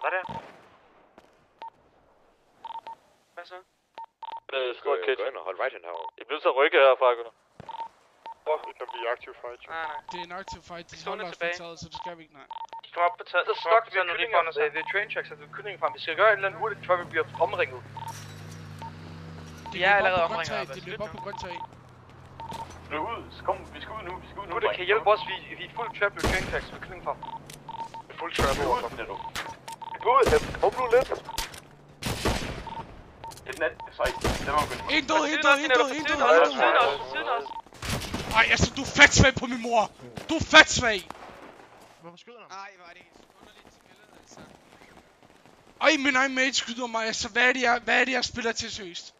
Hvad er det? Hvad så? Gå ind og hold right hand herovre. Jeg bliver nødt til at rykke herfra, gutter. Når vi er aktiv fight. Nej. Det er en aktiv fight, de holder os på taget, så det skal vi ikke, nej. Kom op på taget. Så stok vi har kyllinger. Det er train tracks, så vi har kyllinger frem. Vi skal gøre et eller andet hurtigt, før vi bliver omringet. De er allerede omringet. De løber op på grønt tag. Løb ud. Kom, vi skal ud nu. Vi skal ud nu. Det kan hjælpe os, vi er fuld trap med train tracks, vi har kyllinger frem. Fuld trap over. Gå ud, åbn nu lidt. Et nat, En død. Ej, altså, du er fat svag på min mor. Du er fat svag. Hvorfor skyder han? Ej, hvor er det underligt spillet, altså. Ej, min egen mate skyder mig, altså, hvad er det, jeg spiller til seriøst?